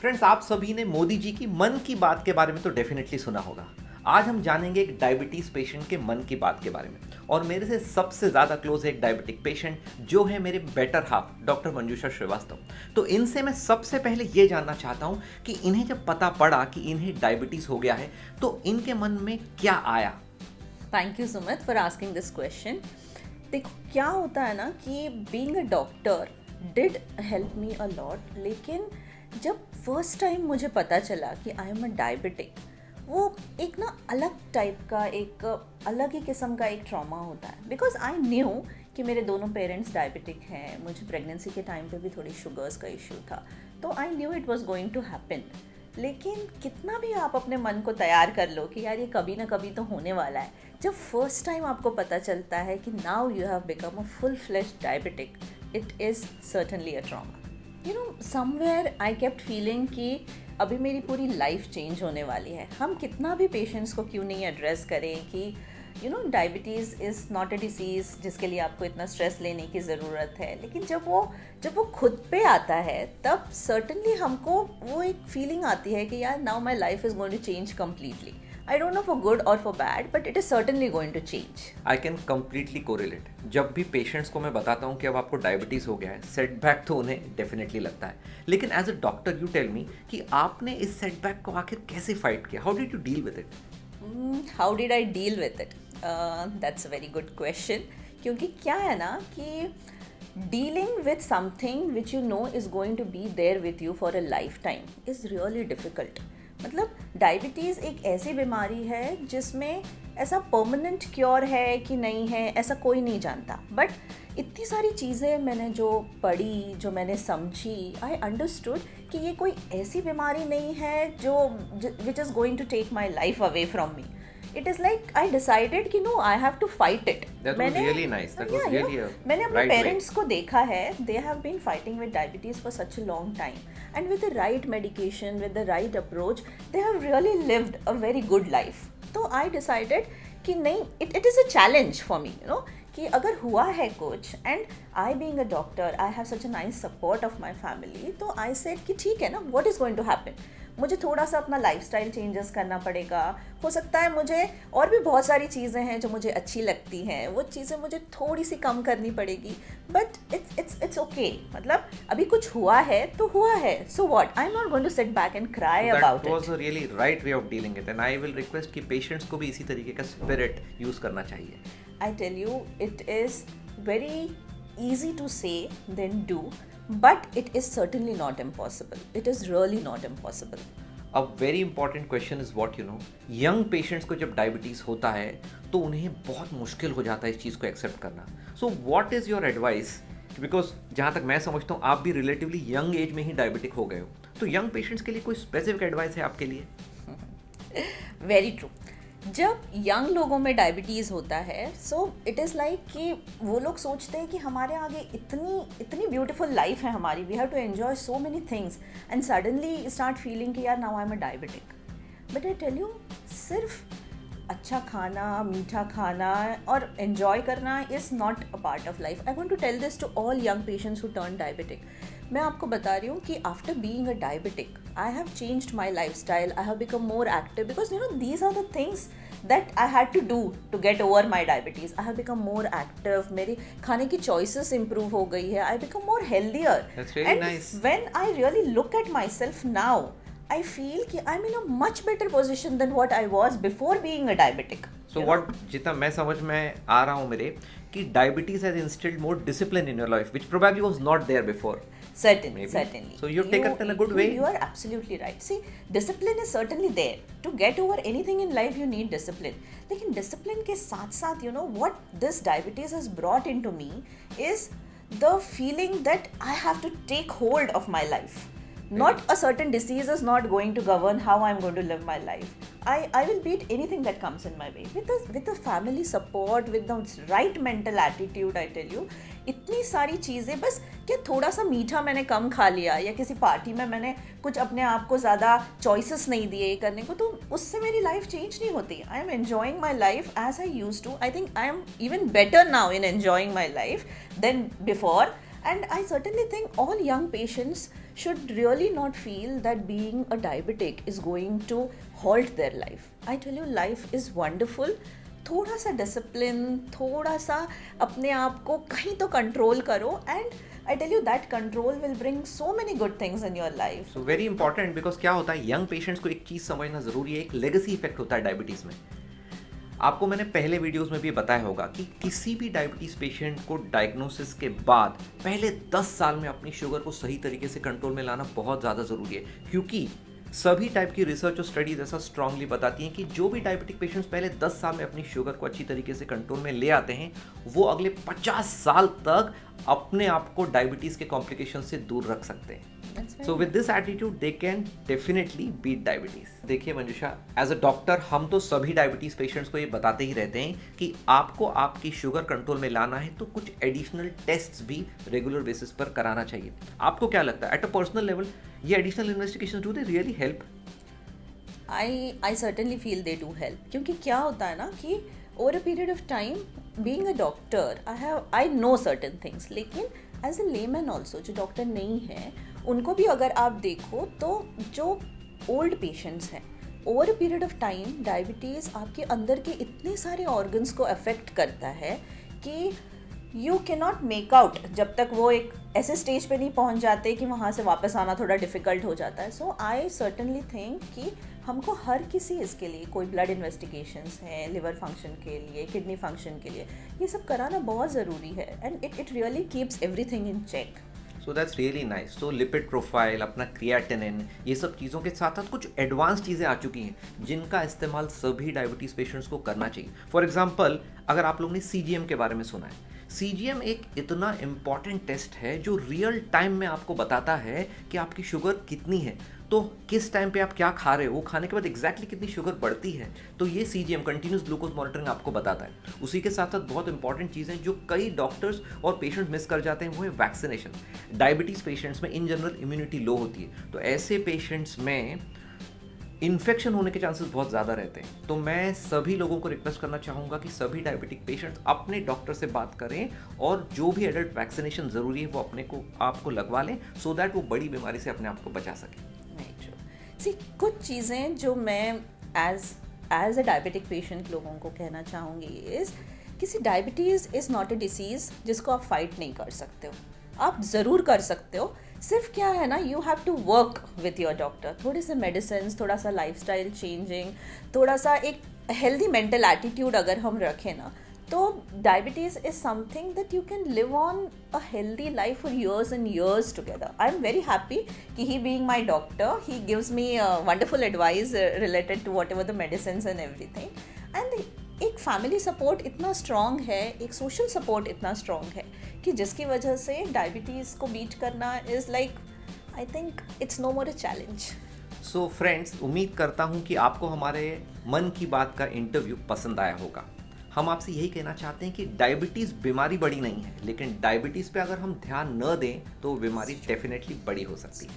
Friends, आप सभी ने मोदी जी की मन की बात के बारे में तो डेफिनेटली सुना होगा। आज हम जानेंगे एक डायबिटीज पेशेंट के मन की बात के बारे में। और मेरे से सबसे ज़्यादा क्लोज है एक डायबिटिक पेशेंट जो है मेरे बेटर हाफ डॉक्टर मंजूषा श्रीवास्तव। तो इनसे मैं सबसे पहले ये जानना चाहता हूँ कि इन्हें जब पता पड़ा कि इन्हें डायबिटीज़ हो गया है तो इनके मन में क्या आया। Thank you Sumit for asking this question. देखो क्या होता है ना कि being a doctor did help me a lot, लेकिन जब फर्स्ट टाइम मुझे पता चला कि आई एम अ डायबिटिक, वो एक ना अलग टाइप का, एक अलग ही किस्म का एक ट्रॉमा होता है। बिकॉज आई न्यू कि मेरे दोनों पेरेंट्स डायबिटिक हैं, मुझे प्रेगनेंसी के टाइम पे भी थोड़ी शुगर्स का इश्यू था, तो I knew it was going to happen. लेकिन कितना भी आप अपने मन को तैयार कर लो कि यार ये कभी ना कभी तो होने वाला है, जब फर्स्ट टाइम आपको पता चलता है कि now you have become a full fleshed diabetic, it is certainly a trauma. You know, somewhere I kept feeling कि अभी मेरी पूरी लाइफ चेंज होने वाली है। हम कितना भी पेशेंट्स को क्यों नहीं एड्रेस करें कि you know diabetes is not a disease जिसके लिए आपको इतना स्ट्रेस लेने की ज़रूरत है, लेकिन जब वो खुद पे आता है तब सर्टनली हमको वो एक फीलिंग आती है कि यार now my life is going to change completely. I don't know for good or for bad, but it is certainly going to change. I can completely correlate. जब भी पेशेंट्स को मैं बताता हूँ कि अब आपको डायबिटीज़ हो गया है, सेटबैक तो उन्हें डेफिनेटली लगता है। लेकिन as a doctor you tell me कि आपने इस सेटबैक को आखिर कैसे फाइट किया? How did you deal with it? How did I deal with it? That's a very good question. क्योंकि क्या है ना कि dealing with something which you know is going to be there with you for a lifetime is really difficult. मतलब diabetes एक ऐसी बीमारी है जिसमें ऐसा परमानेंट क्योर है कि नहीं है, ऐसा कोई नहीं जानता। बट इतनी सारी चीज़ें मैंने जो पढ़ी, जो मैंने समझी, आई अंडरस्टूड कि ये कोई ऐसी बीमारी नहीं है जो which is going to take my life away from me. It is like I decided कि no, I have to fight it. मैंने अपने पेरेंट्स को देखा है, they have been fighting with diabetes for such a long time, and with the right medication, with the right approach, they have really lived a very good life. तो I decided कि नहीं, it is a challenge for me, you know, कि अगर हुआ है कुछ, and I being a doctor, I have such a nice support of my family, तो I said कि ठीक है ना, what is going to happen? मुझे थोड़ा सा अपना लाइफस्टाइल चेंजेस करना पड़ेगा। हो सकता है मुझे और भी बहुत सारी चीज़ें हैं जो मुझे अच्छी लगती हैं, वो चीज़ें मुझे थोड़ी सी कम करनी पड़ेगी, बट इट्स ओके। मतलब अभी कुछ हुआ है तो हुआ है, so what, I am not going to sit back and cry about it. That was a really right way of dealing it, and I will request कि पेशेंट्स को भी इसी तरीके का स्पिरिट यूज करना चाहिए। I tell you, it is very easy to say than do, but it is certainly not impossible. It is really not impossible. A very important question is what you know, young patients को जब diabetes होता है तो उन्हें बहुत मुश्किल हो जाता है इस चीज़ को एक्सेप्ट करना। So what is your advice? Because जहाँ तक मैं समझता हूँ आप भी रिलेटिवली यंग एज में ही डायबिटिक हो गए हो, तो यंग पेशेंट्स के लिए कोई स्पेसिफिक एडवाइस है आपके लिए? Very true. जब यंग लोगों में डायबिटीज़ होता है, सो इट इज़ लाइक कि वो लोग सोचते हैं कि हमारे आगे इतनी ब्यूटीफुल लाइफ है हमारी, we have to enjoy so many things, and suddenly start feeling कि यार now I am a diabetic. But I tell you, सिर्फ अच्छा खाना, मीठा खाना और एन्जॉय करना is not a part of life. I want to tell this to all young patients who turn diabetic. मैं आपको बता रही हूँ कि after being a diabetic I have changed my life style, I have become more active, because you know these are the things that I had to do to get over my diabetes. I have become more active, मेरी खाने की choices improve हो गई है, I become more healthier, and when I really look at my self now, I feel कि I'm in a much better position than what I was before being a diabetic. So what, जितना मैं समझ में आ रहा हूँ मेरे, कि diabetes has instilled more discipline in your life, which probably was not there before. Certainly. So you've taken it in a good way. You are absolutely right. See, discipline is certainly there. To get over anything in life, you need discipline. लेकिन discipline के साथ साथ, you know, what this diabetes has brought into me is the feeling that I have to take hold of my life. Not a certain disease is not going to govern how I'm going to live my life. I will beat anything that comes in my way. With the family support, with the right mental attitude, I tell you, इतनी सारी चीज़ें, बस क्या थोड़ा सा मीठा मैंने कम खा लिया या किसी पार्टी में मैंने कुछ अपने आप को ज़्यादा चॉइसेस नहीं दिए करने को, तो उससे मेरी लाइफ चेंज नहीं होती। I am enjoying my life as I use to. I think I am even better now in enjoying my life than before, And I certainly think all young patients should really not feel that being a diabetic is going to halt their life. I tell you, life is wonderful. थोड़ा सा discipline, थोड़ा सा अपने आप को कहीं तो control करो, and I tell you that control will bring so many good things in your life. So very important, because क्या होता है, यंग पेशेंट्स को एक चीज़ समझना ज़रूरी है, एक लेगेसी इफेक्ट होता है डायबिटीज़ में. आपको मैंने पहले वीडियोस में भी बताया होगा कि किसी भी डायबिटीज़ पेशेंट को डायग्नोसिस के बाद पहले 10 साल में अपनी शुगर को सही तरीके से कंट्रोल में लाना बहुत ज़्यादा ज़रूरी है, क्योंकि सभी टाइप की रिसर्च और स्टडीज ऐसा स्ट्रांगली बताती हैं कि जो भी डायबिटिक पेशेंट्स पहले 10 साल में अपनी शुगर को अच्छी तरीके से कंट्रोल में ले आते हैं, वो अगले 50 साल तक अपने आप को डायबिटीज़ के कॉम्प्लिकेशन से दूर रख सकते हैं. So with this attitude they can definitely beat diabetes. देखिए मंजूषा, एज अ डॉक्टर हम तो सभी डायबिटीज पेशेंट्स को ये बताते ही रहते हैं कि आपको आपकी शुगर कंट्रोल में लाना है तो कुछ एडिशनल टेस्ट्स भी रेगुलर बेसिस पर कराना चाहिए. आपको क्या लगता है, एट अ पर्सनल लेवल ये additional investigation do they really help? I certainly feel they do help. क्योंकि क्या होता है ना कि over a period of time, being a doctor, I know certain things, लेकिन as a layman also, जो doctor नहीं है, उनको भी अगर आप देखो तो जो ओल्ड पेशेंट्स हैं, over a period of time diabetes आपके अंदर के इतने सारे ऑर्गन्स को अफेक्ट करता है कि you can not make out जब तक वो एक ऐसे स्टेज पे नहीं पहुंच जाते कि वहाँ से वापस आना थोड़ा डिफ़िकल्ट हो जाता है. सो आई सर्टनली थिंक कि हमको हर किसी इसके लिए, कोई ब्लड इन्वेस्टिगेशंस हैं लिवर फंक्शन के लिए, किडनी फंक्शन के लिए, ये सब कराना बहुत ज़रूरी है, and it really keeps everything in check. So that's really nice. तो लिपिड प्रोफाइल, अपना क्रिएटिनिन, ये सब चीज़ों के साथ साथ कुछ एडवांस चीज़ें आ चुकी हैं जिनका इस्तेमाल सभी डायबिटीज़ पेशेंट्स को करना चाहिए. फॉर एग्जांपल, अगर आप लोगों ने CGM के बारे में सुना है, CGM एक इतना इम्पॉर्टेंट टेस्ट है जो रियल टाइम में आपको बताता है कि आपकी शुगर कितनी है, तो किस टाइम पे आप क्या खा रहे हो, वो खाने के बाद एग्जैक्टली कितनी शुगर बढ़ती है, तो ये CGM कंटिन्यूस ग्लूकोज मॉनिटरिंग आपको बताता है. उसी के साथ साथ बहुत इंपॉर्टेंट चीज़ें जो कई डॉक्टर्स और पेशेंट मिस कर जाते हैं, वो है वैक्सीनेशन. डायबिटीज़ पेशेंट्स में इन जनरल इम्यूनिटी लो होती है, तो ऐसे पेशेंट्स में इन्फेक्शन होने के चांसेस बहुत ज़्यादा रहते हैं. तो मैं सभी लोगों को रिक्वेस्ट करना चाहूँगा कि सभी डायबिटिक पेशेंट्स अपने डॉक्टर से बात करें और जो भी एडल्ट वैक्सीनेशन ज़रूरी है वो अपने को आपको लगवा लें, सो दैट वो बड़ी बीमारी से अपने आप को बचा सकें. सी, कुछ चीज़ें जो मैं एज अ डायबिटिक पेशेंट लोगों को कहना चाहूँगी इज़, किसी diabetes is not a disease जिसको आप फाइट नहीं कर सकते हो. आप ज़रूर कर सकते हो, सिर्फ क्या है ना, you have to work with your doctor. थोड़े से मेडिसिन, थोड़ा सा लाइफस्टाइल चेंजिंग, थोड़ा सा एक हेल्दी मेंटल एटीट्यूड अगर हम रखें ना, तो diabetes is something that you can live on a healthy life for years and years together. I am very happy कि he being my doctor, he gives me wonderful advice related to whatever the medicine and everything. And एक family support इतना strong है, एक social support इतना strong है कि जिसकी वजह से डायबिटीज़ को बीट करना is like, I think it's no more a challenge. So friends, उम्मीद करता हूँ कि आपको हमारे मन की बात का इंटरव्यू पसंद आया होगा. हम आपसे यही कहना चाहते हैं कि डायबिटीज़ बीमारी बड़ी नहीं है, लेकिन डायबिटीज़ पे अगर हम ध्यान न दें तो बीमारी डेफिनेटली बड़ी हो सकती है.